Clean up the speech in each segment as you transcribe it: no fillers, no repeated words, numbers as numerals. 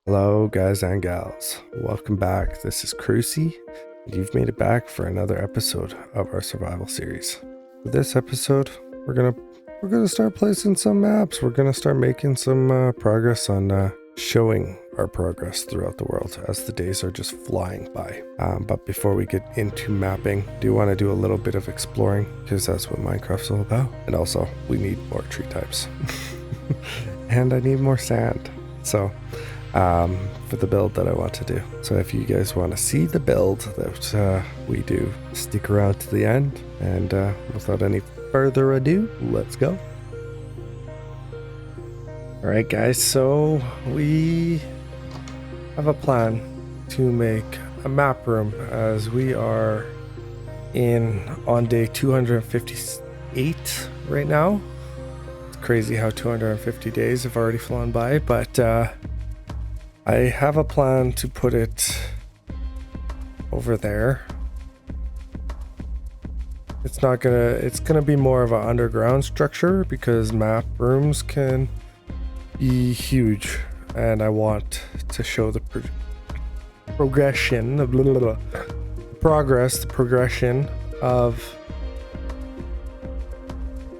Hello guys and gals, welcome back. This is Krew, and you've made it back for another episode of our survival series. For this episode, we're gonna start placing some maps. We're gonna start making some progress on showing our progress throughout the world as the days are just flying by. But before we get into mapping, I do want to do a little bit of exploring because that's what Minecraft's all about. And also, we need more tree types, and I need more sand. So. For the build that I want to do. So if you guys want to see the build that we do, stick around to the end, and without any further ado, let's go. Alright guys, so we have a plan to make a map room as we are on day 258 right now. It's crazy how 250 days have already flown by, but I have a plan to put it over there. It's gonna be more of an underground structure because map rooms can be huge, and I want to show the progression of the progression of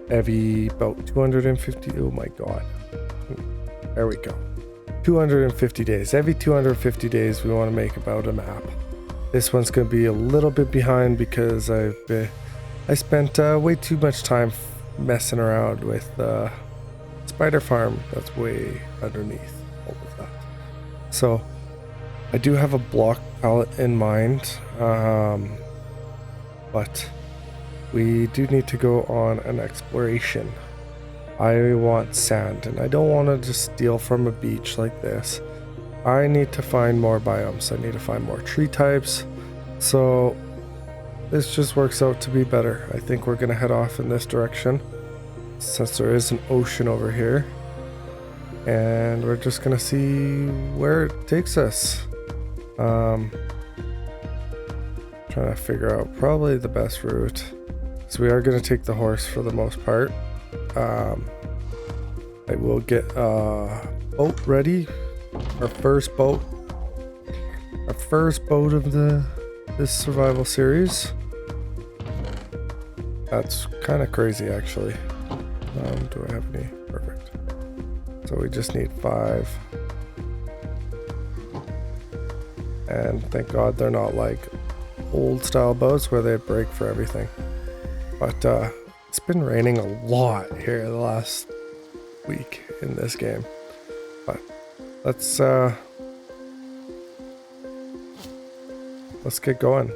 every about 250. Oh my god, there we go. 250 days. Every 250 days we want to make about a map. This one's going to be a little bit behind because I spent way too much time messing around with Spider Farm that's way underneath all of that. So I do have a block palette in mind, but we do need to go on an exploration. I want sand, and I don't want to just steal from a beach like this. I need to find more biomes. I need to find more tree types. So this just works out to be better. I think we're going to head off in this direction since there is an ocean over here. And we're just going to see where it takes us. Trying to figure out probably the best route. So we are going to take the horse for the most part. I will get a boat ready. Our first boat of this survival series. That's kind of crazy, actually. Do I have any? Perfect. So we just need 5, and thank God they're not like old style boats where they break for everything. But it's been raining a lot here the last week in this game, but let's get going.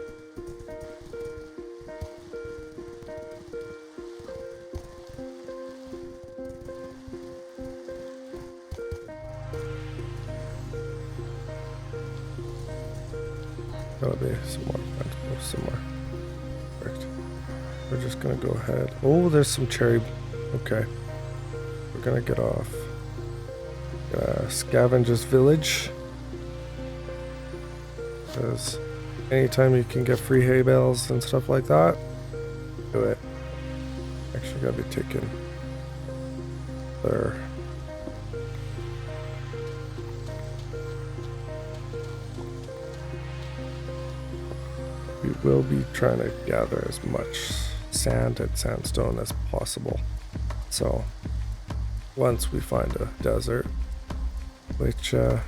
Gotta be some more. Somewhere. Perfect. We're just gonna go ahead. Oh, there's some cherry. Okay. We're gonna get off. Scavengers Village. Because anytime you can get free hay bales and stuff like that, do it. Actually gotta be taken there. We will be trying to gather as much sand and sandstone as possible. So once we find a desert, which I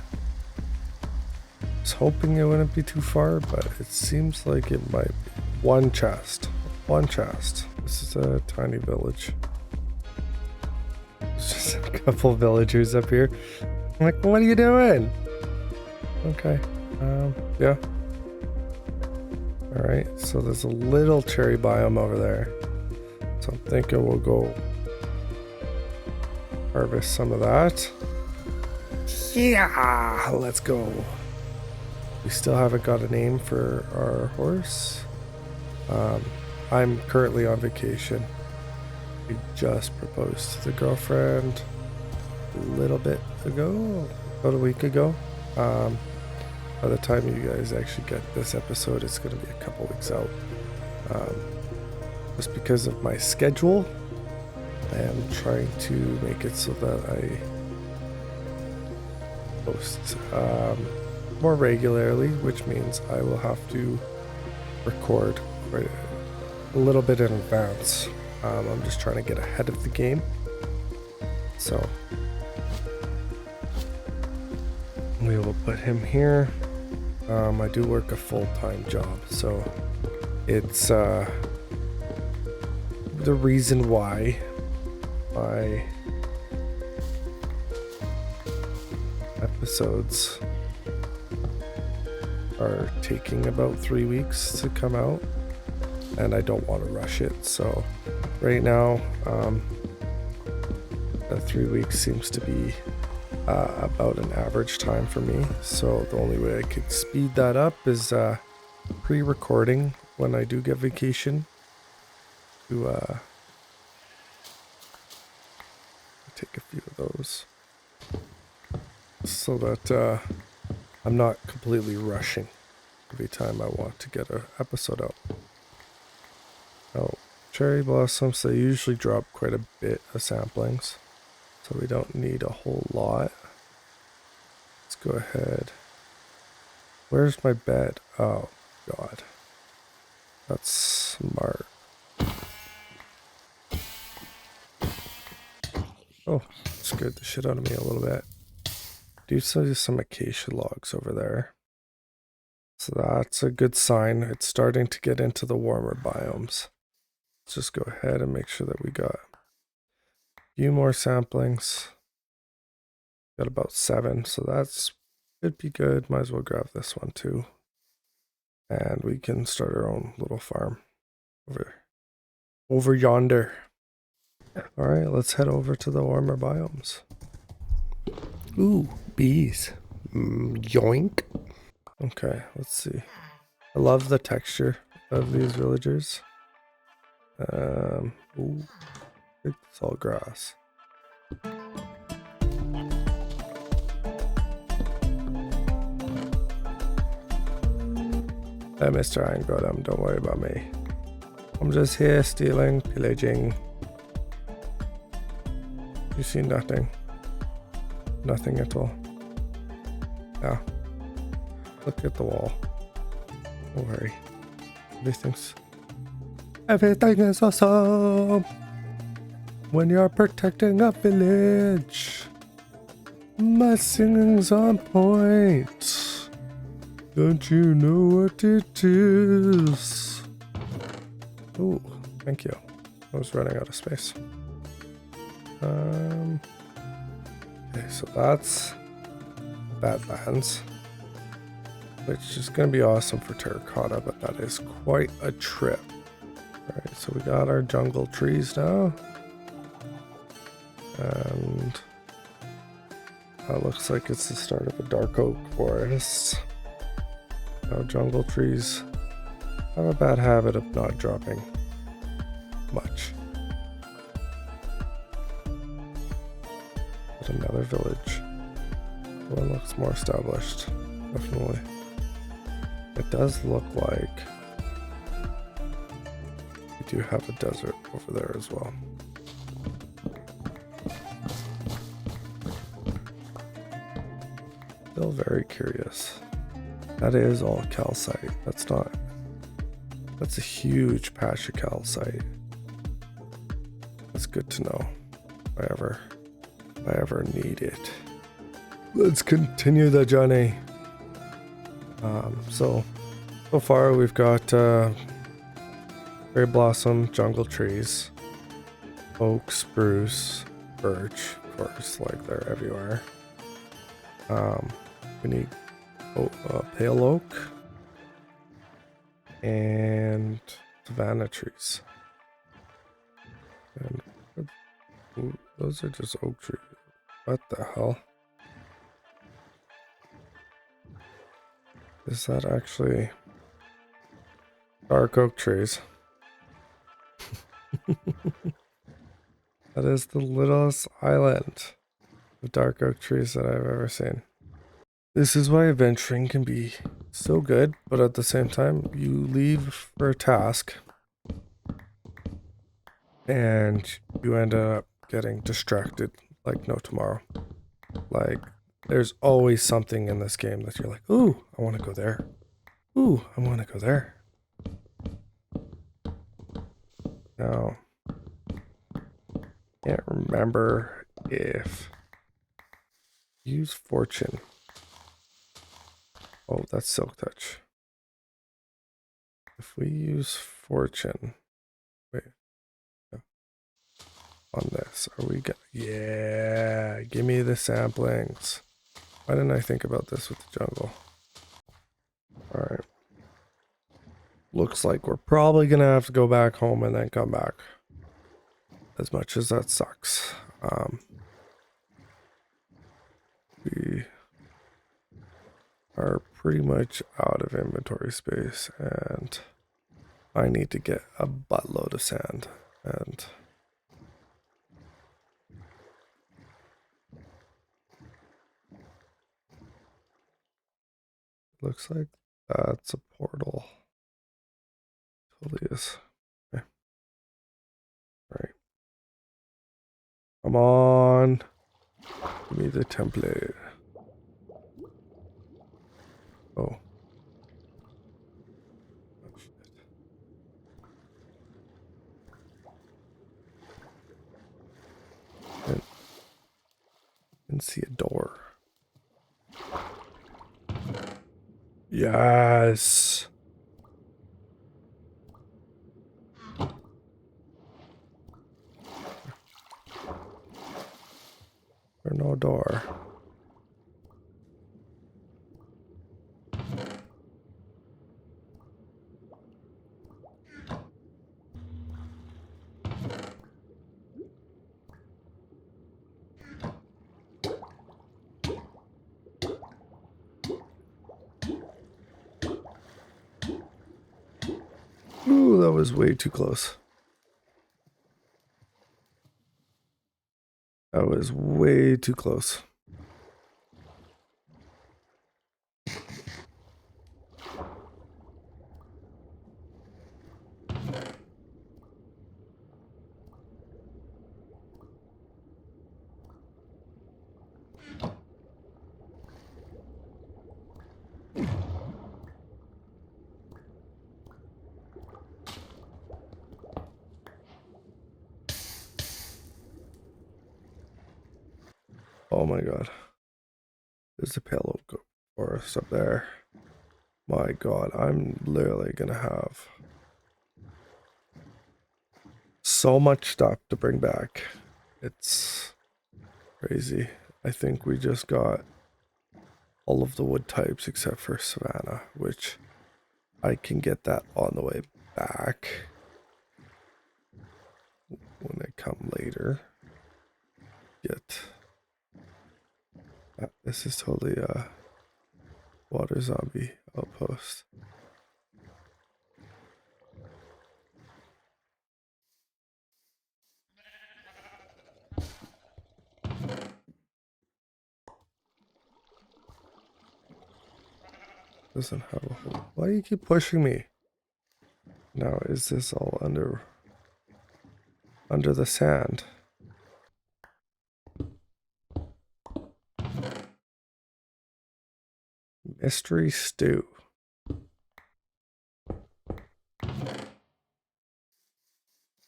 was hoping it wouldn't be too far, but it seems like it might be. One chest. This is a tiny village. There's just a couple villagers up here. I'm like, what are you doing? Okay. Yeah. Alright, so there's a little cherry biome over there. So I'm thinking we'll go harvest some of that. Yeah, let's go. We still haven't got a name for our horse. I'm currently on vacation. We just proposed to the girlfriend a little bit ago, about a week ago. By the time you guys actually get this episode, it's going to be a couple weeks out. Just because of my schedule, I am trying to make it so that I post more regularly, which means I will have to record quite a little bit in advance. I'm just trying to get ahead of the game. So we will put him here. I do work a full-time job, so it's the reason why my episodes are taking about 3 weeks to come out, and I don't want to rush it. So right now, 3 weeks seems to be about an average time for me. So the only way I could speed that up is pre-recording when I do get vacation to take a few of those so that I'm not completely rushing every time I want to get an episode out. Now, cherry blossoms, they usually drop quite a bit of samplings, so we don't need a whole lot. Let's go ahead. Where's my bed? Oh, God. That's smart. Oh, scared the shit out of me a little bit. Do see some acacia logs over there. So that's a good sign. It's starting to get into the warmer biomes. Let's just go ahead and make sure that we got a few more samplings. Got about 7, so that's should be good. Might as well grab this one too. And we can start our own little farm over yonder. Alright, let's head over to the warmer biomes. Ooh, bees. Yoink. Okay, let's see. I love the texture of these villagers. Ooh, it's all grass. Hey, Mr. Iron Golem, don't worry about me. I'm just here stealing, pillaging. You see nothing. Nothing at all. Yeah. Look at the wall. Don't worry. Everything is awesome when you're protecting a village. My singing's on point. Don't you know what it is? Oh, thank you. I was running out of space. Okay, so that's Badlands, which is going to be awesome for terracotta, but that is quite a trip. Alright, so we got our jungle trees now. And that looks like it's the start of a dark oak forest. Now, jungle trees have a bad habit of not dropping much. But another village. One looks more established, definitely. It does look like we do have a desert over there as well. Still very curious. That is all calcite. That's a huge patch of calcite. That's good to know if I ever need it. Let's continue the journey. So far we've got cherry blossom, jungle trees, oak, spruce, birch, of course, like they're everywhere. We need pale oak and savanna trees. And ooh, those are just oak trees. What the hell? Is that actually dark oak trees? That is the littlest island of dark oak trees that I've ever seen. This is why adventuring can be so good, but at the same time, you leave for a task and you end up getting distracted like no tomorrow. Like There's always something in this game that you're like, ooh, I want to go there. Ooh, I want to go there. Now, can't remember if use fortune. Oh, that's silk touch. If we use fortune, wait, on this, are we gonna, yeah, give me the samplings. Why didn't I think about this with the jungle? All right. Looks like we're probably gonna have to go back home and then come back. As much as that sucks. We are pretty much out of inventory space and I need to get a buttload of sand and looks like that's a portal. Totally is. Okay. All right. Come on. Give me the template. Oh. Oh shit. Didn't see a door. Yes. There's no door. Ooh, that was way too close. That was way too close. Oh my god. There's a pale oak forest up there. My god, I'm literally gonna have so much stuff to bring back. It's crazy. I think we just got all of the wood types except for Savannah, which I can get that on the way back when I come later. This is totally a water zombie outpost. Doesn't have a hole. Why do you keep pushing me? Now is this all under the sand? Mystery stew.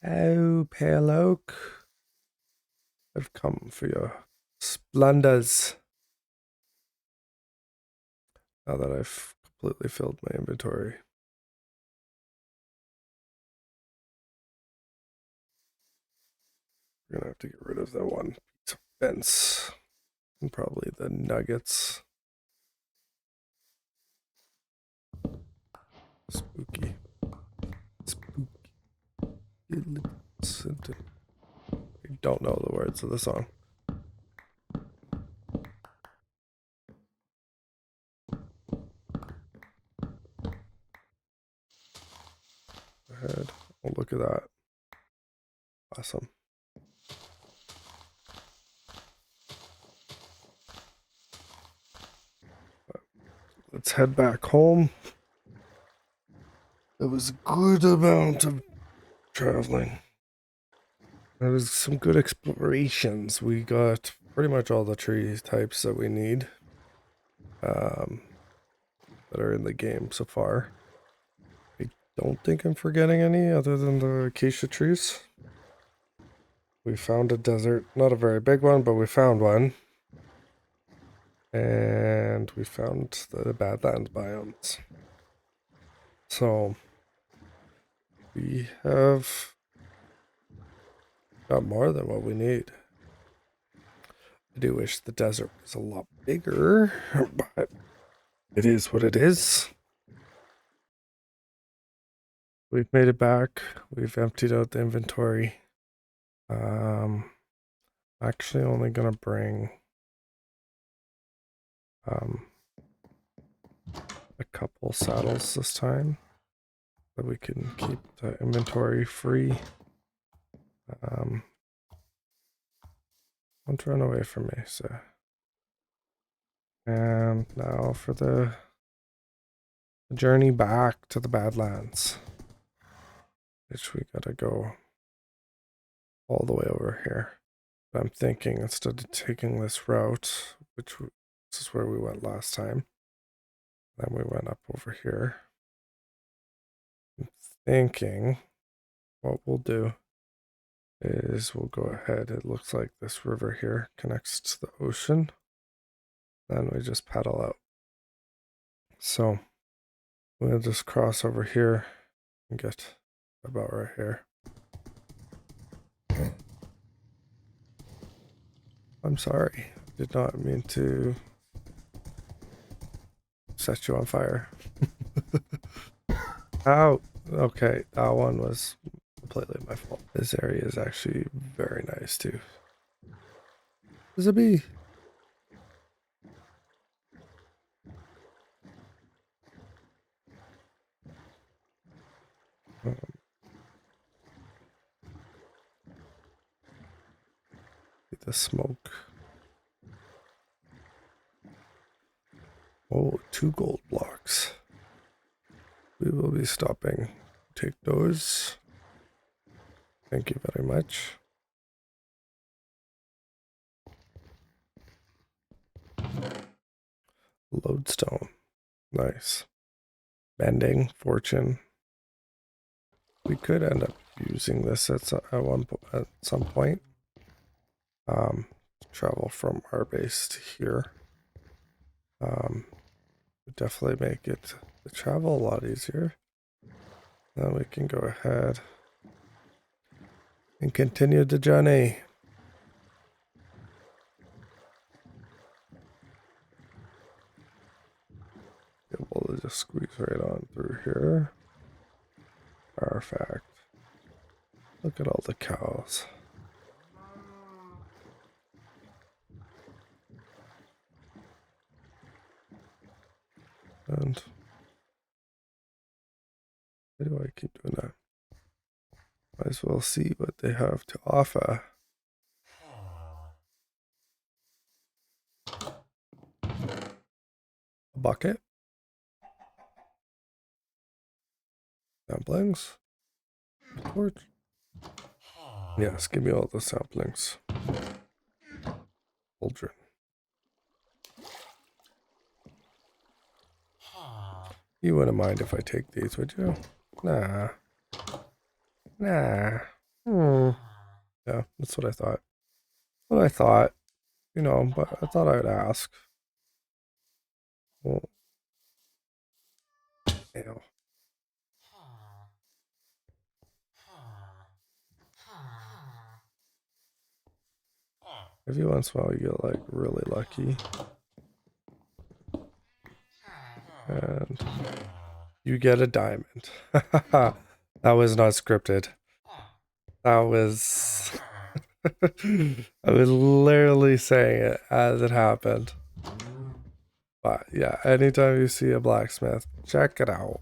Oh, pale oak. I've come for your splendors. Now that I've completely filled my inventory. We're gonna have to get rid of that one piece of fence. And probably the nuggets. Spooky. Spooky. I don't know the words of the song. Go ahead. Oh, look at that. Awesome. Let's head back home. It was a good amount of traveling. There was some good explorations. We got pretty much all the tree types that we need that are in the game so far. I don't think I'm forgetting any other than the acacia trees. We found a desert, not a very big one, but we found one. And we found the Badlands biomes. So we have got more than what we need. I do wish the desert was a lot bigger, but it is what it is. We've made it back. We've emptied out the inventory. Actually only gonna bring a couple saddles this time so we can keep the inventory free. Don't run away from me, so. And now for the journey back to the Badlands, which we gotta go all the way over here. But I'm thinking instead of taking this route, which this is where we went last time, then we went up over here. I'm thinking what we'll do is we'll go ahead. It looks like this river here connects to the ocean. Then we just paddle out. So we'll just cross over here and get about right here. I'm sorry. Did not mean to set you on fire. Ow. Okay, that one was completely my fault. This area is actually very nice too. There's a bee. The smoke. Oh, 2 gold blocks. We will be stopping. Take those. Thank you very much. Lodestone. Nice. Bending, fortune. We could end up using this at some point. Travel from our base to here. Would definitely make it the travel a lot easier. Then we can go ahead and continue the journey. We'll just squeeze right on through here. Perfect. Look at all the cows. And why do I keep doing that? Might as well see what they have to offer. A bucket. Samplings. Torch. Yes, give me all the samplings. Cauldron. You wouldn't mind if I take these, would you? Nah. Nah. Yeah, that's what I thought. What I thought. You know, but I thought I would ask. Well, ew. Every once in a while you get like really lucky. And you get a diamond. That was not scripted. That was I was literally saying it as it happened. But yeah, anytime you see a blacksmith, check it out.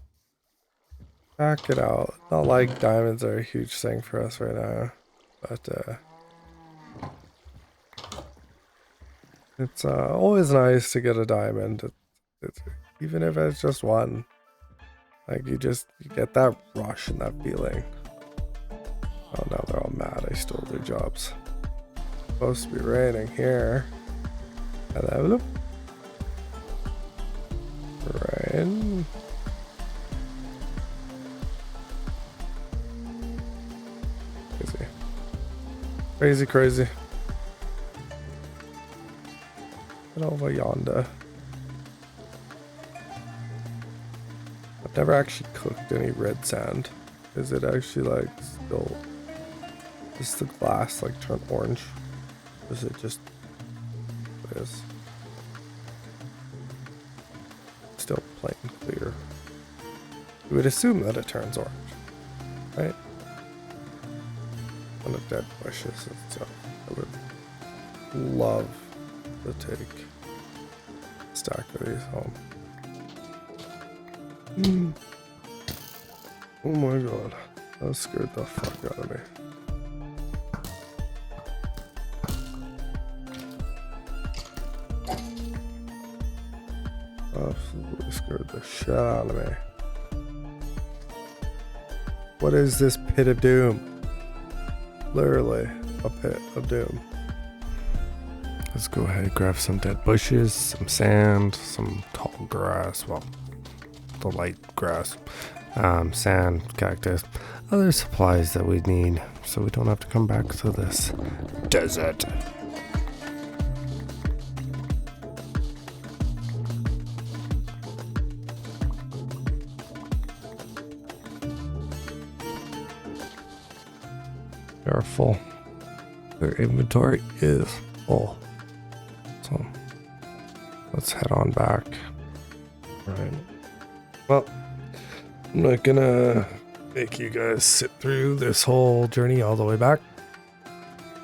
Check it out. Not like diamonds are a huge thing for us right now, but it's always nice to get a diamond. Even if it's just one, like you get that rush and that feeling. Oh, now they're all mad I stole their jobs. supposed to be raining here. Hello? Rain. Crazy. Crazy, crazy. Get over yonder. I've never actually cooked any red sand. Is it actually like still... Does the glass like turn orange? Or is it just... It is. Still plain clear. You would assume that it turns orange, right? On the dead bushes and stuff. I would love to take a stack of these home. Oh my god, that scared the fuck out of me. Absolutely scared the shit out of me. What is this pit of doom? Literally a pit of doom. Let's go ahead and grab some dead bushes, some sand, some tall grass, well, the light grass, sand, cactus, other supplies that we need so we don't have to come back to this desert. They are full. Their inventory is full. So let's head on back. Right. Well, I'm not gonna make you guys sit through this whole journey all the way back.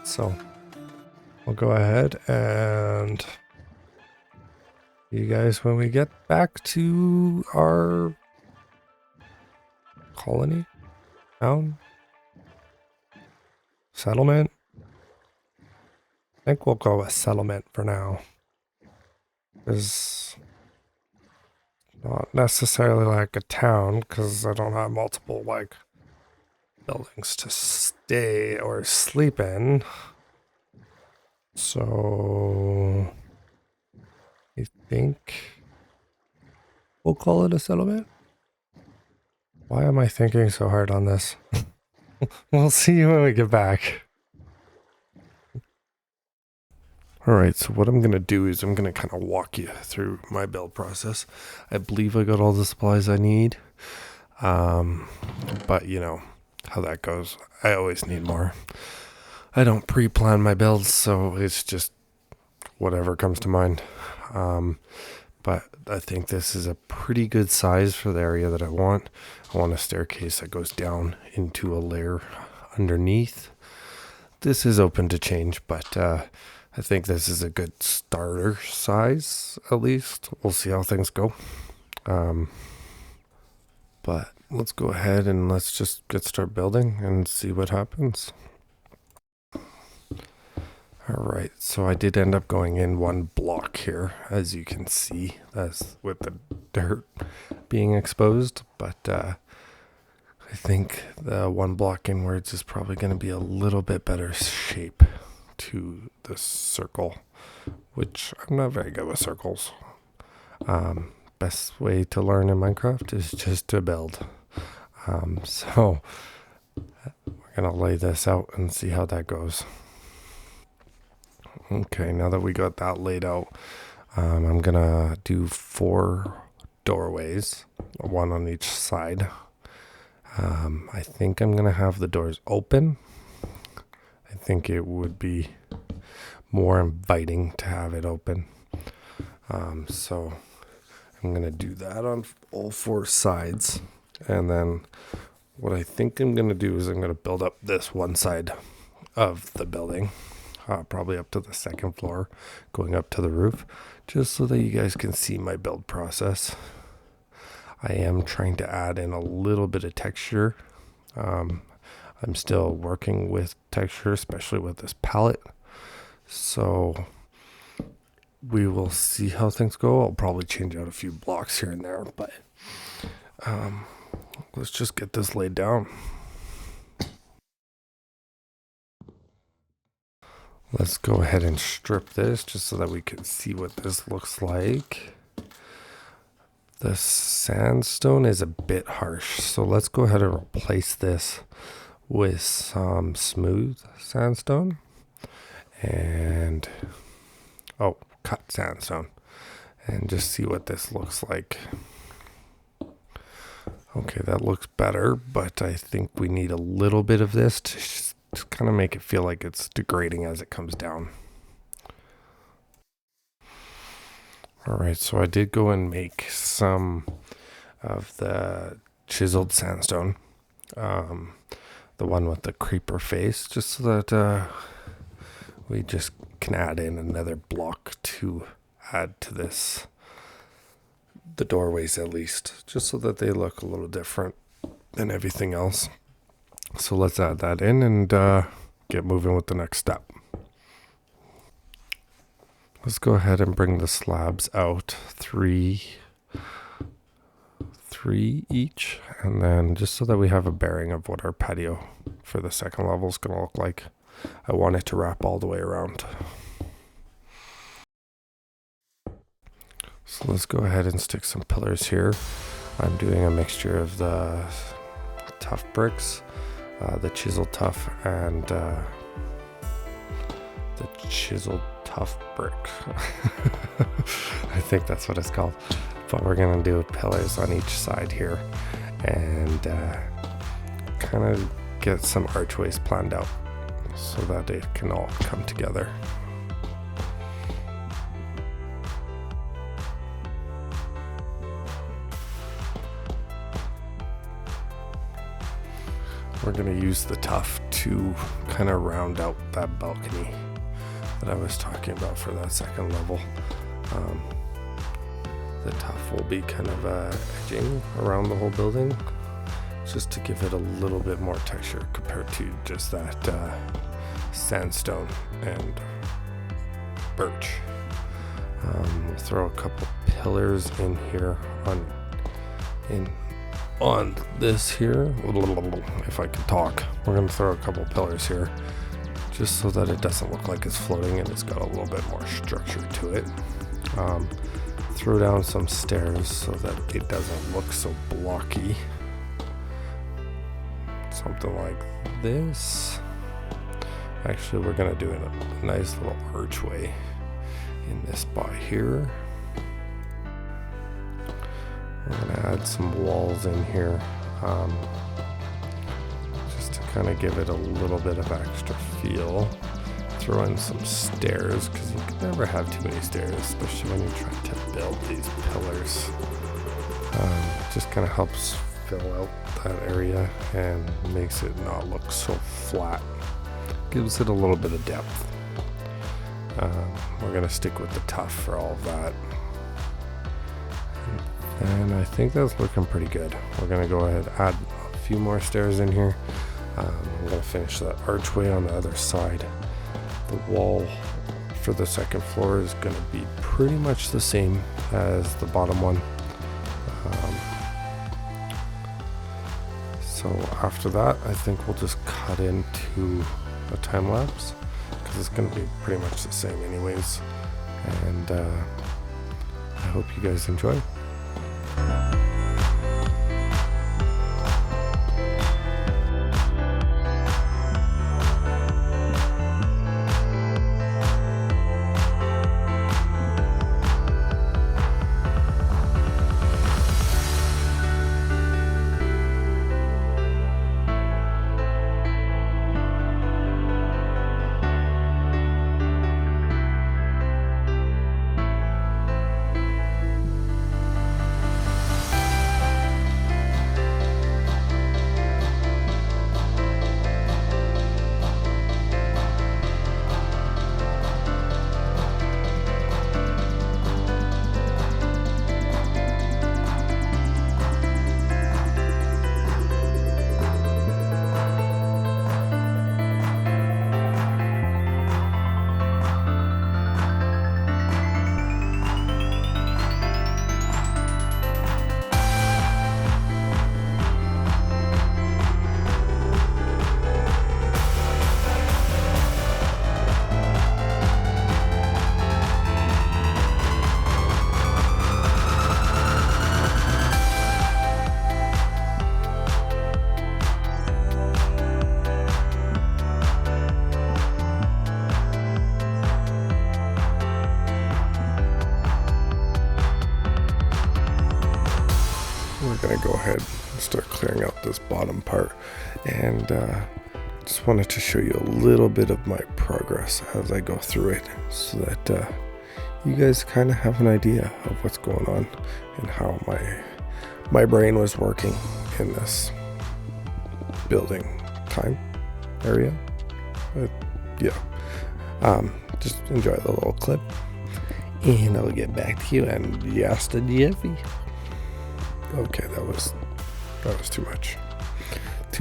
So I'll go ahead and see you guys when we get back to our colony, town, settlement. I think we'll go with settlement for now. It's not necessarily like a town because I don't have multiple like buildings to stay or sleep in. So I think we'll call it a settlement. Why am I thinking so hard on this? We'll see you when we get back. Alright, so what I'm going to do is I'm going to kind of walk you through my build process. I believe I got all the supplies I need. But you know how that goes. I always need more. I don't pre-plan my builds, so it's just whatever comes to mind. But I think this is a pretty good size for the area that I want. I want a staircase that goes down into a layer underneath. This is open to change, but I think this is a good starter size, at least. We'll see how things go. But let's go ahead and let's just start building and see what happens. Alright, so I did end up going in one block here, as you can see, as with the dirt being exposed, but I think the one block inwards is probably going to be a little bit better shape to the circle, which I'm not very good with circles. Best way to learn in Minecraft is just to build. So we're going to lay this out and see how that goes. Okay, now that we got that laid out, I'm going to do 4 doorways, one on each side. I think I'm going to have the doors open. I think it would be more inviting to have it open. So I'm going to do that on all 4 sides. And then what I think I'm going to do is I'm going to build up this one side of the building, probably up to the 2nd floor, going up to the roof, just so that you guys can see my build process. I am trying to add in a little bit of texture. I'm still working with texture, especially with this palette. So we will see how things go. I'll probably change out a few blocks here and there, but let's just get this laid down. Let's go ahead and strip this just so that we can see what this looks like. The sandstone is a bit harsh, so let's go ahead and replace this with some smooth sandstone and cut sandstone, and just see what this looks like. Okay, that looks better, but I think we need a little bit of this to kind of make it feel like it's degrading as it comes down. All right, so I did go and make some of the chiseled sandstone, the one with the creeper face, just so that we just can add in another block to add to this, the doorways at least, just so that they look a little different than everything else. So let's add that in and get moving with the next step. Let's go ahead and bring the slabs out, three each, and then just so that we have a bearing of what our patio for the second level is going to look like. I want it to wrap all the way around. So let's go ahead and stick some pillars here. I'm doing a mixture of the tough bricks, the chiseled tough, and the chiseled tough brick. I think that's what it's called. But we're going to do pillars on each side here and kind of get some archways planned out so that it can all come together. We're going to use the tuff to kind of round out that balcony that I was talking about for that second level. The tuff will be kind of edging around the whole building just to give it a little bit more texture compared to just that sandstone and birch. We'll throw a couple pillars in here on this here, if I can talk. We're going to throw a couple pillars here just so that it doesn't look like it's floating and it's got a little bit more structure to it. Throw down some stairs so that it doesn't look so blocky. Something like this. Actually, we're going to do a nice little archway in this spot here. We're going to add some walls in here just to kind of give it a little bit of extra feel. Throw in some stairs because you can never have too many stairs, especially when you're trying to build these pillars. It just kind of helps fill out that area and makes it not look so flat. Gives it a little bit of depth. We're going to stick with the tuff for all of that. And I think that's looking pretty good. We're going to go ahead and add a few more stairs in here. I'm going to finish that archway on the other side. The wall for the second floor is going to be pretty much the same as the bottom one. So after that, I think we'll just cut into a time lapse because it's going to be pretty much the same anyways. And I hope you guys enjoy. going to go ahead and start clearing out this bottom part, and just wanted to show you a little bit of my progress as I go through it, so that you guys kind of have an idea of what's going on and how my brain was working in this building time area. But yeah, just enjoy the little clip, and I'll get back to you and just a jiffy. Okay, that was too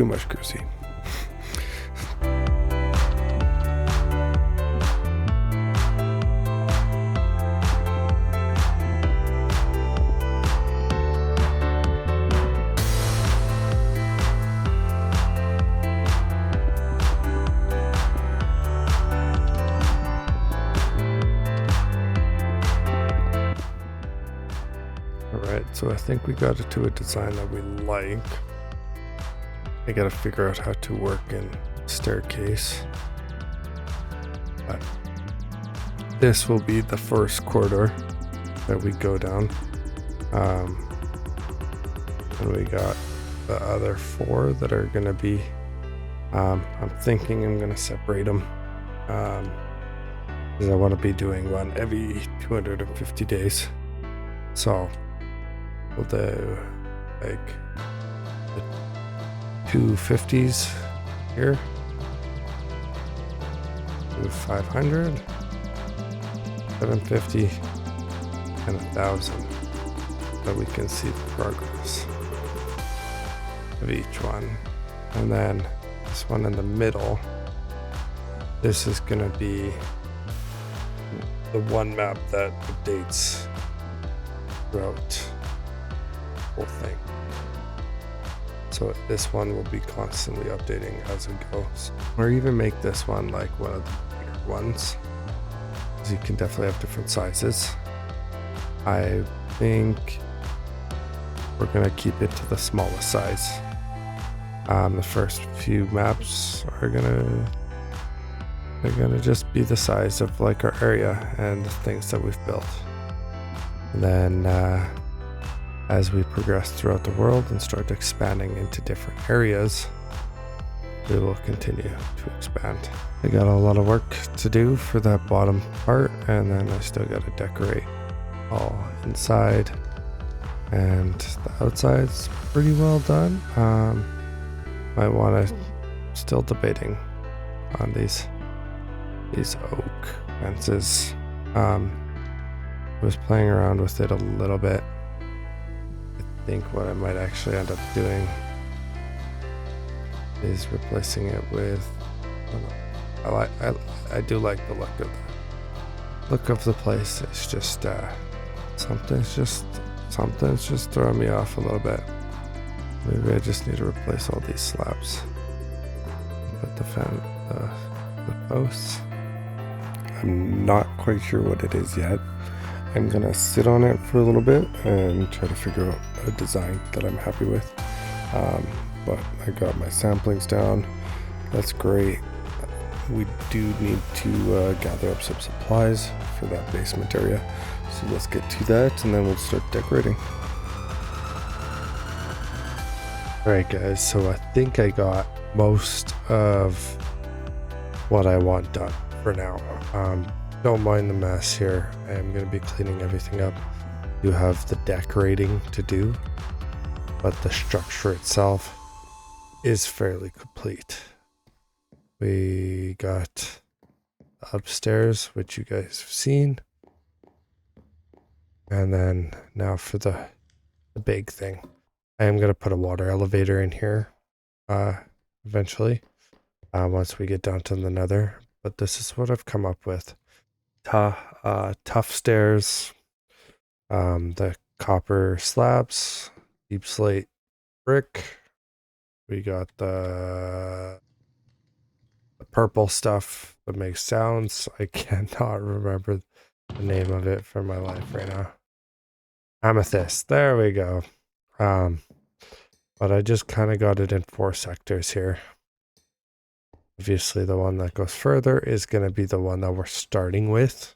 much Krewsy. Alright, so I think we got it to a design that we like. I gotta figure out how to work in staircase. But this will be the first corridor that we go down. And we got the other 4 that are gonna be, I'm thinking I'm gonna separate them. Because I want to be doing one every 250 days. So we'll do like the 250s here, 500, 750, and 1,000, so we can see the progress of each one. And then this one in the middle, this is going to be the one map that updates throughout the whole thing. So this one will be constantly updating as it goes. Or even make this one like one of the bigger ones, because you can definitely have different sizes. I think we're gonna keep it to the smallest size. The first few maps are gonna just be the size of like our area and the things that we've built. And then as we progress throughout the world and start expanding into different areas, we will continue to expand. I got a lot of work to do for that bottom part, and then I still got to decorate all inside, and the outside's pretty well done. Might want to, still debating on these oak fences. I was playing around with it a little bit. I think what I might actually end up doing is replacing it with, I do like the look of the place. It's just something's just throwing me off a little bit. Maybe I just need to replace all these slabs. Put the posts. I'm not quite sure what it is yet. I'm gonna sit on it for a little bit and try to figure out a design that I'm happy with. But I got my samplings down. That's great. We do need to gather up some supplies for that basement area. So let's get to that, and then we'll start decorating. Alright guys, so I think I got most of what I want done for now. Don't mind the mess here. I am going to be cleaning everything up. You have the decorating to do, but the structure itself is fairly complete. We got upstairs, which you guys have seen. And then now for the big thing. I am going to put a water elevator in here eventually, once we get down to the nether. But this is what I've come up with. Tough stairs, the copper slabs, deep slate brick. We got the purple stuff that makes sounds. I cannot remember the name of it for my life right now. Amethyst, there we go. But I just kind of got it in 4 sectors here. Obviously, the one that goes further is going to be the one that we're starting with.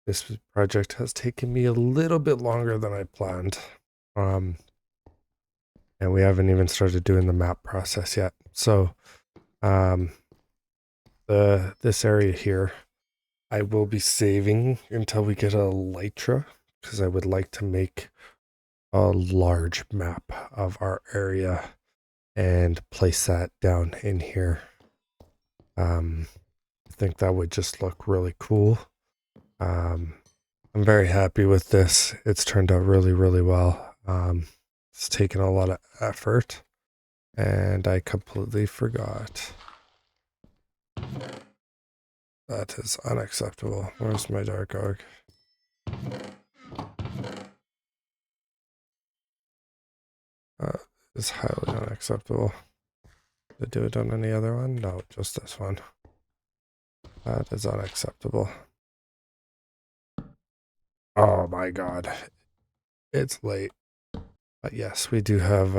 This project has taken me a little bit longer than I planned. And we haven't even started doing the map process yet. So this area here, I will be saving until we get a Lytra, because I would like to make a large map of our area and place that down in here. I think that would just look really cool. I'm very happy with this. It's turned out really, really well. It's taken a lot of effort, and I completely forgot. That is unacceptable. Where's my dark oak? It's highly unacceptable. Did I do it on any other one? No, just this one. That is unacceptable. Oh my god. It's late. But yes, we do have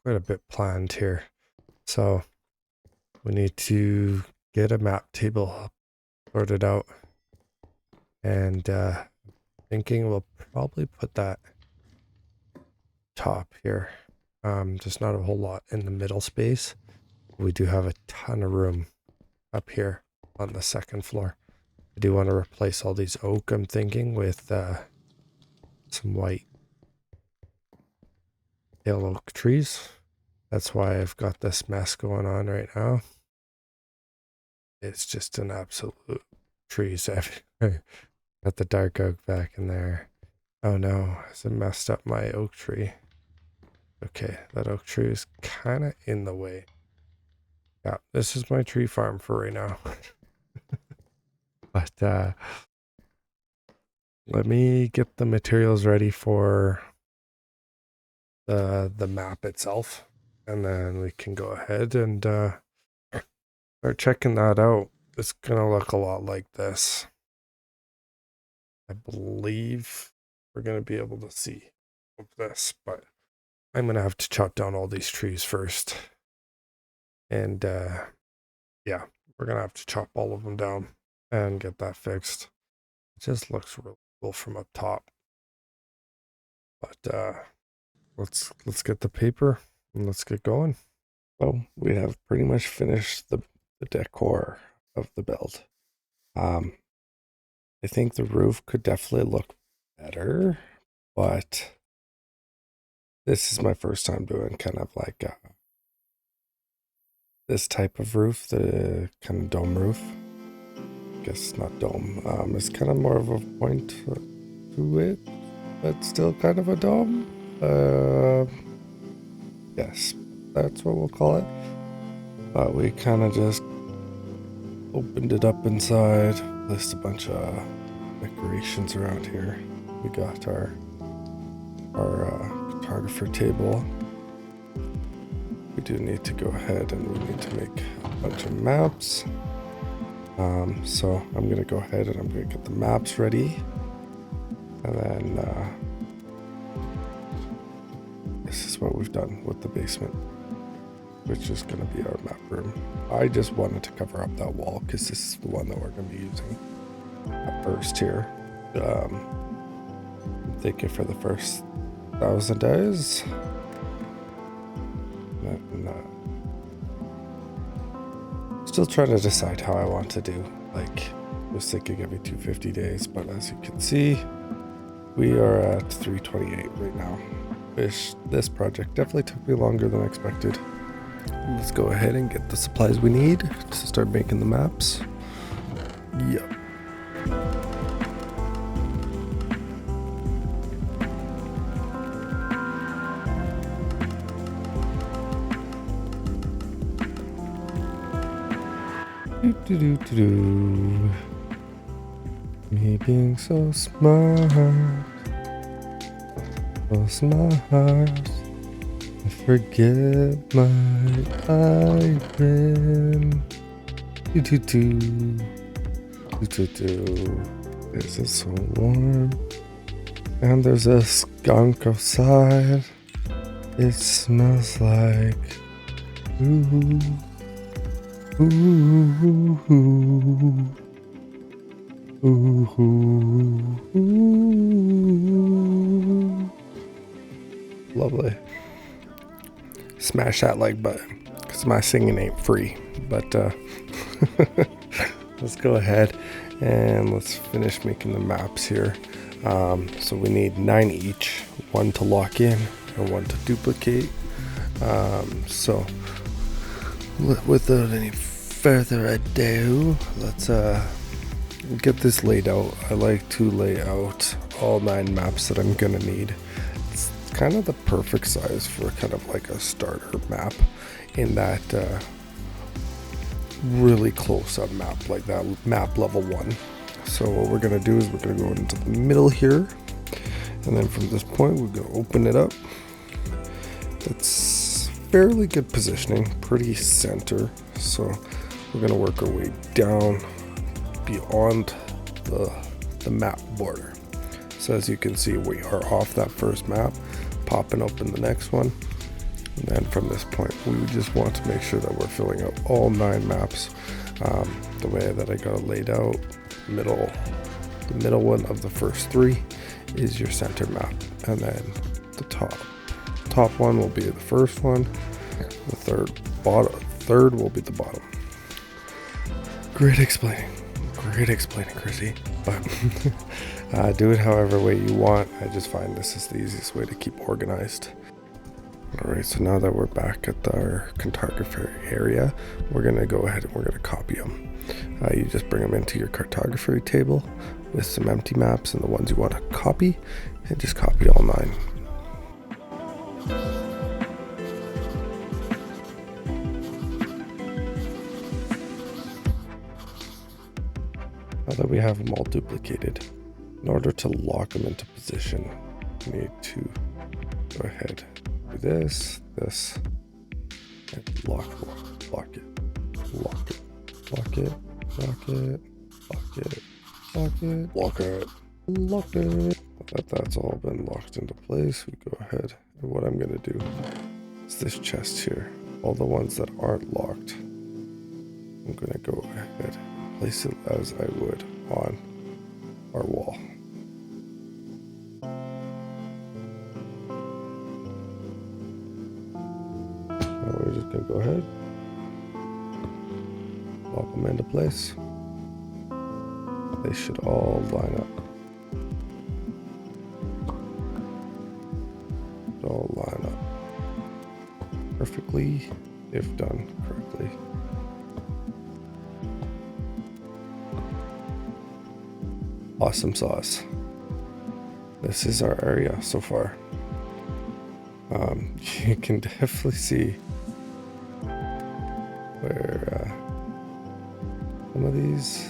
quite a bit planned here. So we need to get a map table sorted out. And thinking we'll probably put that top here. Just not a whole lot in the middle space. We do have a ton of room up here on the second floor. I do want to replace all these oak, I'm thinking, with some white pale oak trees. That's why I've got this mess going on right now. It's just an absolute trees everywhere. Got the dark oak back in there. Oh no, has it messed up my oak tree? Okay, that oak tree is kind of in the way. Yeah, this is my tree farm for right now. But let me get the materials ready for the map itself, and then we can go ahead and start checking that out. It's gonna look a lot like this. I believe we're gonna be able to see this, but I'm gonna have to chop down all these trees first. And yeah, we're gonna have to chop all of them down and get that fixed. It just looks really cool from up top. But let's get the paper and let's get going. Well, we have pretty much finished the decor of the build. I think the roof could definitely look better, but this is my first time doing kind of like this type of roof, the kind of dome roof. I guess not dome. It's kind of more of a point to it, but still kind of a dome. Yes, that's what we'll call it. But we kind of just opened it up inside, placed a bunch of decorations around here. We got our cartographer table. We do need to go ahead and we need to make a bunch of maps. So I'm gonna go ahead and I'm gonna get the maps ready, and then this is what we've done with the basement, which is gonna be our map room. I just wanted to cover up that wall because this is the one that we're gonna be using at first here. I'm thinking for the first 1,000 days. Still trying to decide how I want to do. Like, I was thinking every 250 days, but as you can see, we are at 328 right now. This project definitely took me longer than expected. Let's go ahead and get the supplies we need to start making the maps. Yep. Me being so smart, I forget my iron. This is so warm, and there's a skunk outside. It smells like ooh. Ooh, ooh, ooh, ooh, ooh. Lovely. smash that like button, because my singing ain't free. But let's go ahead and let's finish making the maps here. So we need 9 each, 1 to lock in and 1 to duplicate. So without any further ado, let's get this laid out. I like to lay out all 9 maps that I'm gonna need. It's kind of the perfect size for kind of like a starter map, in that really close up map, like that map level 1. So what we're gonna do is we're gonna go into the middle here, and then from this point we're gonna open it up. It's fairly good positioning, pretty center. So we're gonna work our way down beyond the map border. So as you can see, we are off that first map, popping open the next one. And then from this point, we just want to make sure that we're filling out all 9 maps. The way that I got it laid out, the middle one of the first 3 is your center map, and then the top one will be the first one. The third will be the bottom. Great explaining, Chrissy. But do it however way you want. I just find this is the easiest way to keep organized. Alright, so now that we're back at our cartography area, we're going to go ahead and we're going to copy them. You just bring them into your cartography table with some empty maps and the ones you want to copy, and just copy all 9. Now that we have them all duplicated, in order to lock them into position, we need to go ahead, do this, and lock it, lock it, lock it, lock it, lock it, lock it. That's all been locked into place. We go ahead, and what I'm going to do is this chest here, all the ones that aren't locked, I'm going to go ahead and place it as I would on our wall. Now we're just going to go ahead, lock them into place. They should all line up. All line up perfectly if done correctly. Awesome sauce. This is our area so far. You can definitely see where some of these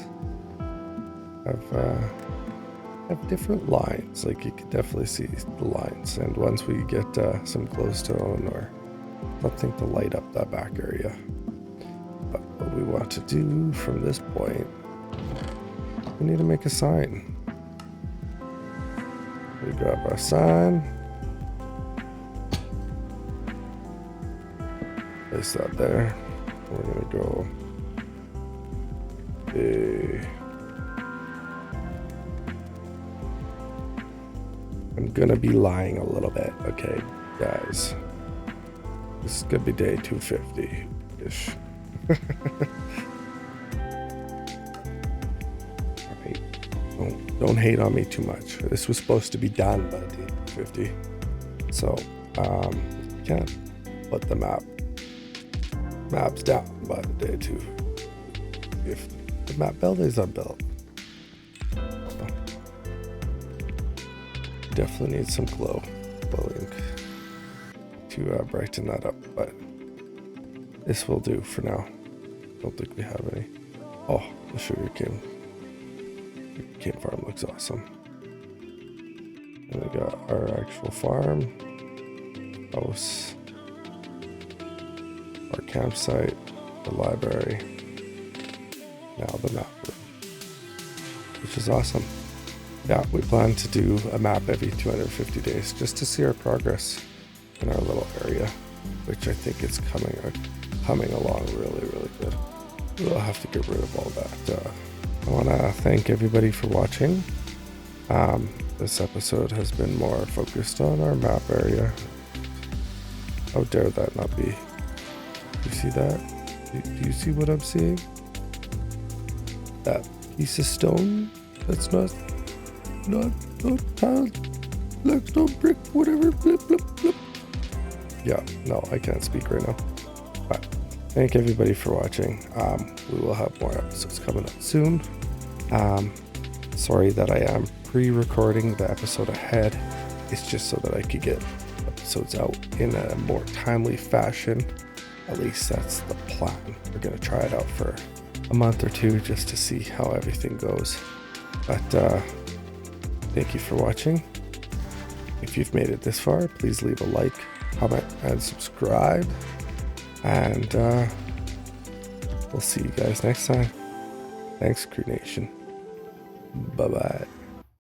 have different lines. Like, you can definitely see the lines, and once we get some glowstone or something to light up that back area. But what we want to do from this point, we need to make a sign. We grab our sign, place that there. We're gonna go I'm gonna be lying a little bit, okay, guys. This is gonna be day 250-ish. Alright, don't hate on me too much. This was supposed to be done by day 250. So, can't put the maps down by the day 2. If the map buildings are built. Definitely need some glow ink to brighten that up, but this will do for now. Don't think we have any. Oh, the sugarcane farm looks awesome. And we got our actual farm, house, our campsite, the library, now the map room, which is awesome. Yeah, we plan to do a map every 250 days just to see our progress in our little area, which I think is coming along really, really good. We'll have to get rid of all that. I want to thank everybody for watching. This episode has been more focused on our map area. How dare that not be? You see that? Do you see what I'm seeing? That piece of stone that's not tiled, like no brick, whatever, blip, blip, blip. Yeah, no, I can't speak right now. But thank everybody for watching. We will have more episodes coming up soon. Sorry that I am pre-recording the episode ahead. It's just so that I could get episodes out in a more timely fashion. At least that's the plan. We're gonna try it out for a month or two just to see how everything goes. But thank you for watching. If you've made it this far, please leave a like, comment, and subscribe. And we'll see you guys next time. Thanks, Krew Nation. Bye-bye.